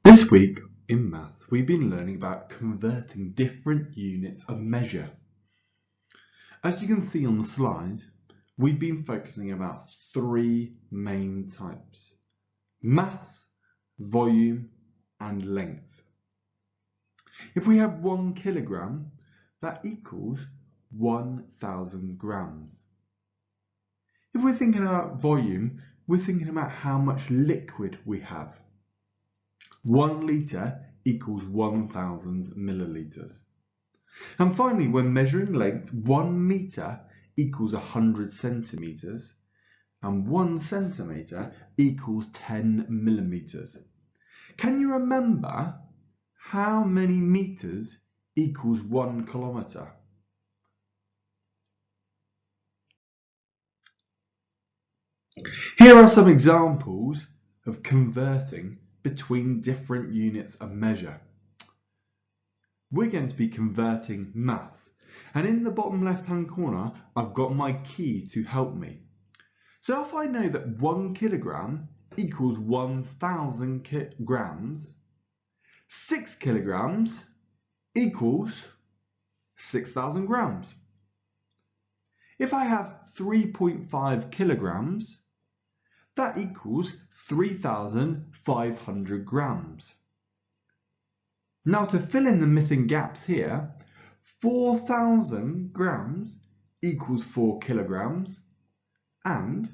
This week in maths, we've been learning about converting different units of measure. As you can see on the slide, we've been focusing about three main types: mass, volume, and length. If we have 1 kilogram, that equals 1,000 grams. If we're thinking about volume, we're thinking about how much liquid we have. 1 litre equals 1,000 millilitres. And finally, when measuring length, 1 metre equals 100 centimetres and 1 centimetre equals 10 millimetres. Can you remember how many metres equals 1 kilometre? Here are some examples of converting between different units of measure. We're going to be converting mass, and in the bottom left hand corner I've got my key to help me. So if I know that 1 kilogram equals 1,000 grams, 6 kilograms equals 6,000 grams. If I have 3.5 kilograms, that equals 3,500 grams. Now, to fill in the missing gaps here, 4,000 grams equals 4 kilograms and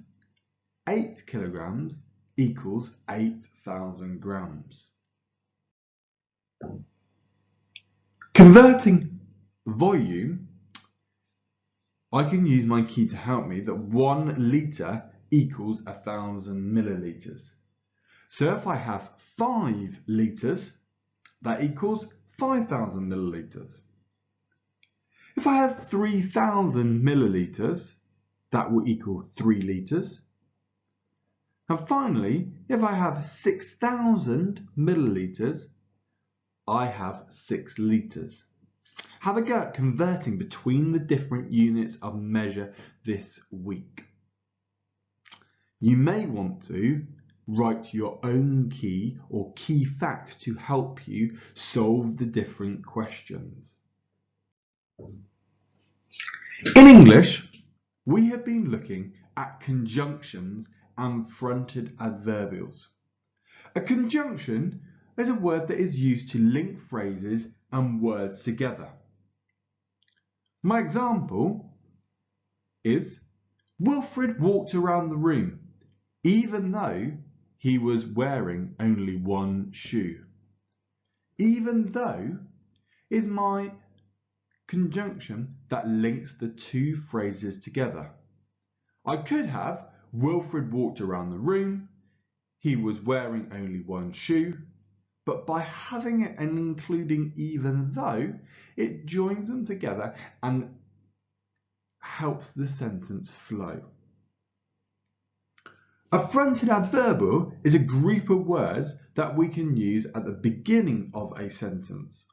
8 kilograms equals 8,000 grams. Converting volume, I can use my key to help me that 1 litre equals 1,000 millilitres. So if I have 5 litres, that equals 5,000 millilitres. If I have 3,000 millilitres, that will equal 3 litres. And finally, if I have 6,000 millilitres, I have 6 litres. Have a go at converting between the different units of measure this week. You may want to write your own key or key facts to help you solve the different questions. In English, we have been looking at conjunctions and fronted adverbials. A conjunction is a word that is used to link phrases and words together. My example is, Wilfred walked around the room even though he was wearing only 1 shoe. Even though is my conjunction that links the two phrases together. I could have Wilfred walked around the room, he was wearing only 1 shoe, but by having it and including even though, it joins them together and helps the sentence flow. A fronted adverbial is a group of words that we can use at the beginning of a sentence,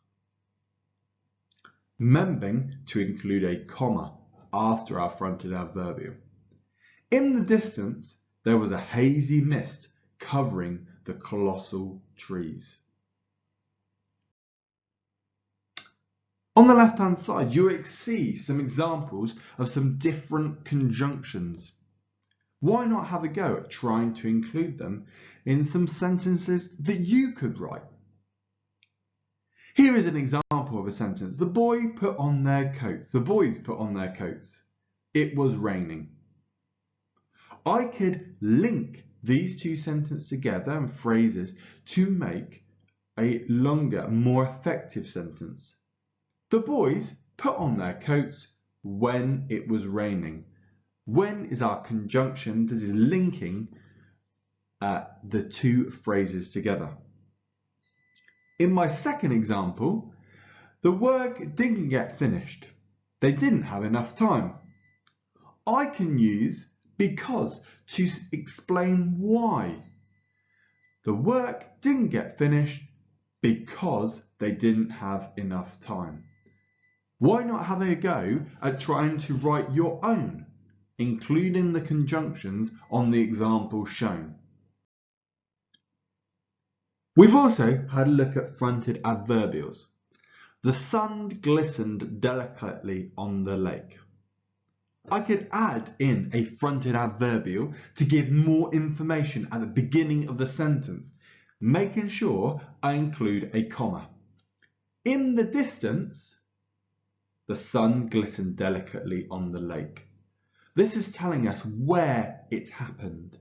remembering to include a comma after our fronted adverbial. In the distance, there was a hazy mist covering the colossal trees. On the left-hand side, you will see some examples of some different conjunctions. Why not have a go at trying to include them in some sentences that you could write? Here is an example of a sentence. The boys put on their coats. The boys put on their coats. It was raining. I could link these two sentences together and phrases to make a longer, more effective sentence. The boys put on their coats when it was raining. When is our conjunction that is linking the two phrases together. In my second example, the work didn't get finished. They didn't have enough time. I can use because to explain why. The work didn't get finished because they didn't have enough time. Why not have a go at trying to write your own, including the conjunctions on the example shown? We've also had a look at fronted adverbials. The sun glistened delicately on the lake. I could add in a fronted adverbial to give more information at the beginning of the sentence, making sure I include a comma. In the distance, the sun glistened delicately on the lake. This is telling us where it happened.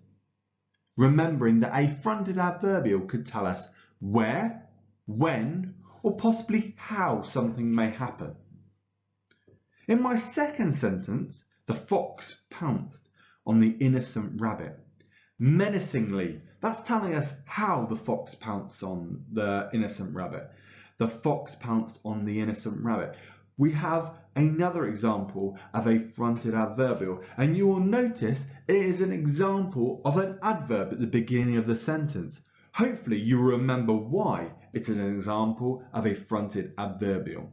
Remembering that a fronted adverbial could tell us where, when, or possibly how something may happen. In my second sentence, the fox pounced on the innocent rabbit. Menacingly, that's telling us how the fox pounced on the innocent rabbit. The fox pounced on the innocent rabbit. We have another example of a fronted adverbial, and you will notice it is an example of an adverb at the beginning of the sentence. Hopefully you will remember why it is an example of a fronted adverbial.